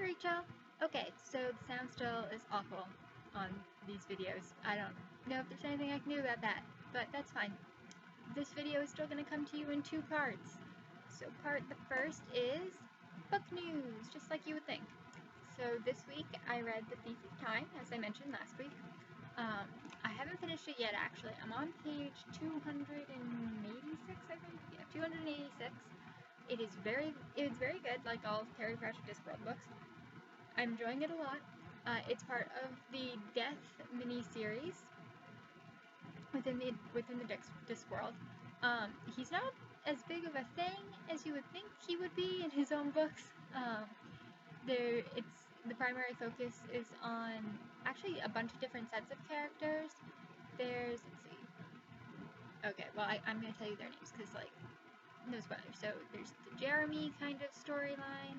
Rachel! Okay, so the sound still is awful on these videos. I don't know if there's anything I can do about that, but that's fine. This video is still going to come to you in two parts. So the first is book news, just like you would think. So this week I read The Thief of Time, as I mentioned last week. I haven't finished it yet, actually. I'm on page 286, I think. Yeah, 286. It's very good, like all Terry Pratchett Discworld books. I'm enjoying it a lot. It's part of the Death mini-series within the Discworld. He's not as big of a thing as you would think he would be in his own books. The primary focus is on actually a bunch of different sets of characters. Let's see. Okay, well I'm gonna tell you their names because no spoilers. So there's the Jeremy kind of storyline.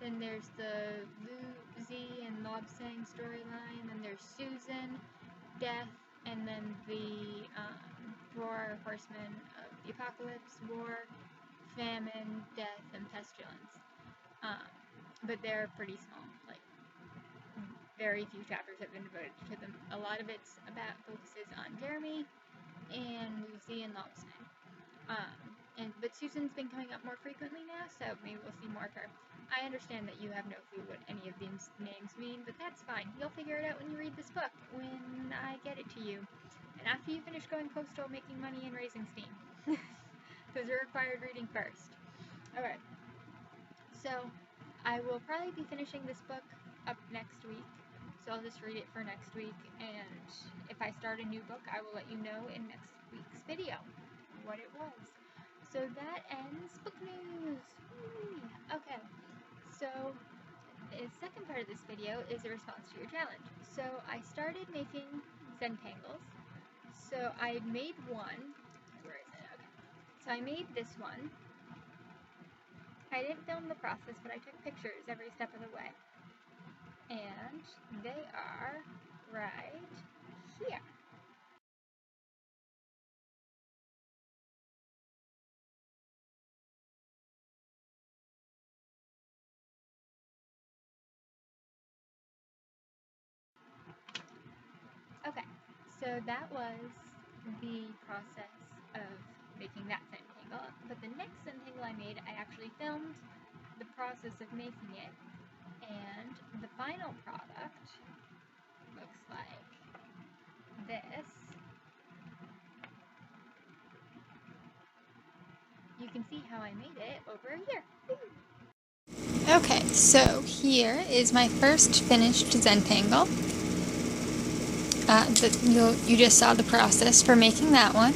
Then there's the Lucy and Lobsang storyline. Then there's Susan, Death, and then the four horsemen of the apocalypse, war, famine, death, and pestilence. But they're pretty small. Very few chapters have been devoted to them. A lot of it's focuses on Jeremy and Lucy and Lobsang. But Susan's been coming up more frequently now, so maybe we'll see more of her. I understand that you have no clue what any of these names mean, but that's fine. You'll figure it out when you read this book, when I get it to you. And after you finish going postal, making money, and raising steam. Those are required reading first. Alright. So, I will probably be finishing this book up next week. So I'll just read it for next week, and if I start a new book, I will let you know in next week's video what it was. So that ends book news. Whee! Okay, so the second part of this video is a response to your challenge. So I started making Zentangles. So I made one. Where is it? Okay. So I made this one. I didn't film the process, but I took pictures every step of the way. And they are right here. Okay, so that was the process of making that Zentangle. But the next Zentangle I made, I actually filmed the process of making it, and the final product looks like this. You can see how I made it over here. Okay, so here is my first finished Zentangle. You just saw the process for making that one.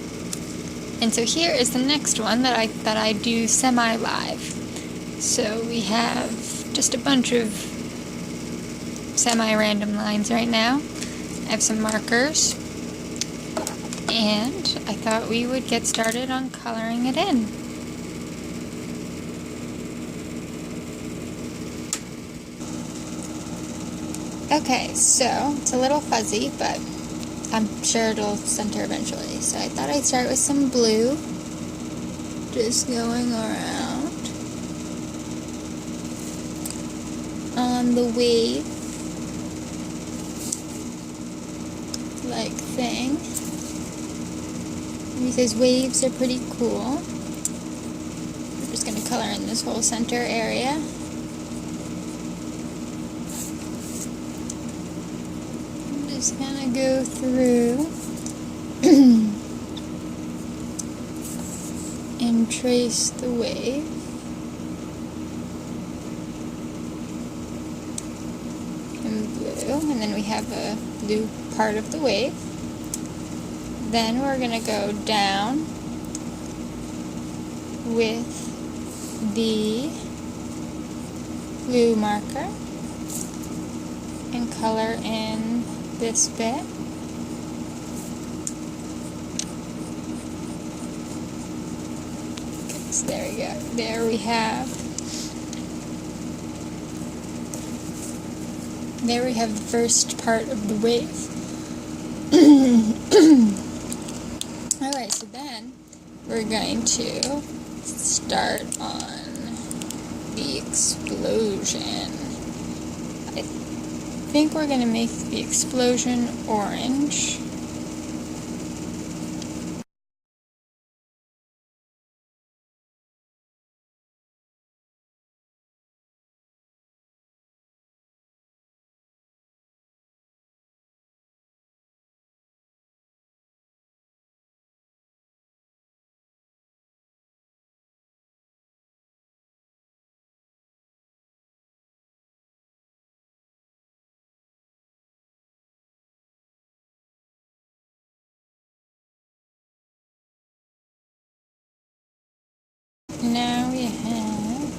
And so here is the next one that I do semi-live. So we have just a bunch of semi-random lines right now. I have some markers. And I thought we would get started on coloring it in. Okay, so it's a little fuzzy, but I'm sure it'll center eventually. So I thought I'd start with some blue, just going around on the wave like thing, because waves are pretty cool. I'm just going to color in this whole center area. Just gonna go through and trace the wave. In blue, and then we have a blue part of the wave. Then we're gonna go down with the blue marker and color in this bit. Okay, so there we go. There we have the first part of the wave. Alright, so then we're going to start on the explosion. I think we're going to make the explosion orange. Now we have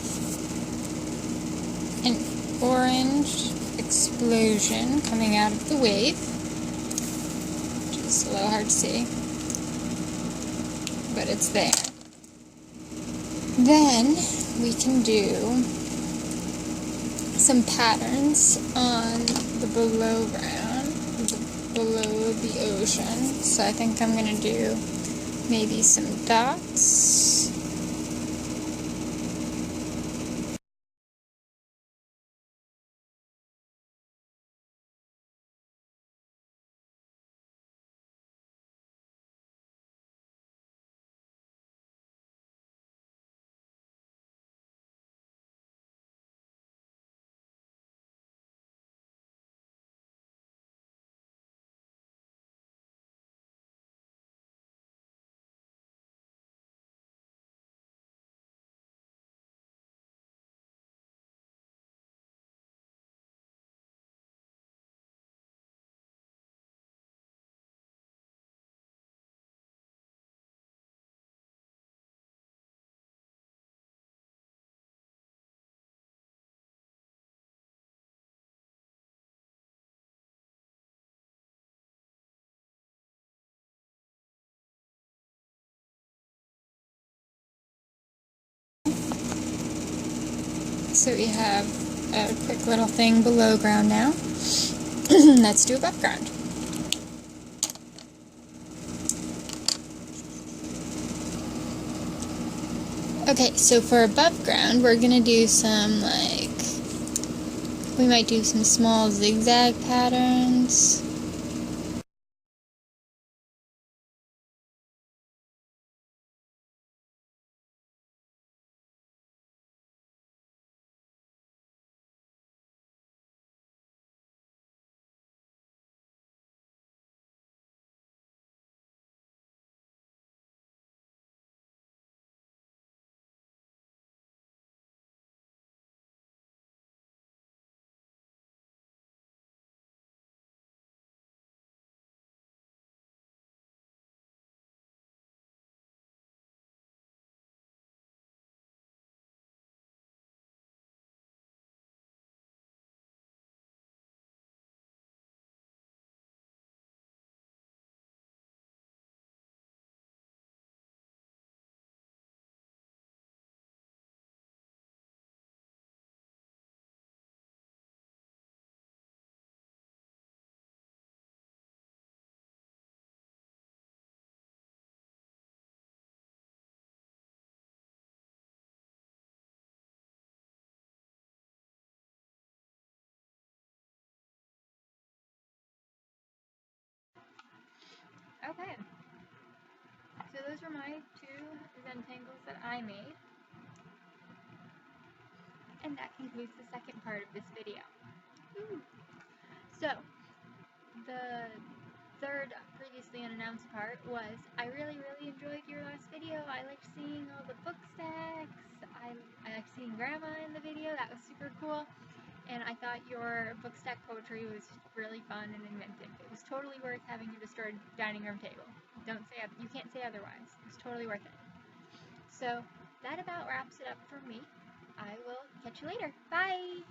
an orange explosion coming out of the wave, which is a little hard to see, but it's there. Then we can do some patterns on the below ground, below the ocean. So I think I'm going to do maybe some dots. So we have a quick little thing below ground now. Let's do above ground. Okay, so for above ground, we're gonna do some, we might do some small zigzag patterns. Okay, so those were my two Zentangles that I made. And that concludes the second part of this video. So, the third previously unannounced part was, I really enjoyed your last video. I liked seeing all the book stacks. I liked seeing Grandma in the video. That was super cool. And I thought your book stack poetry was really fun and inventive. It was totally worth having you destroy dining room table. You can't say otherwise. It was totally worth it. So that about wraps it up for me. I will catch you later. Bye!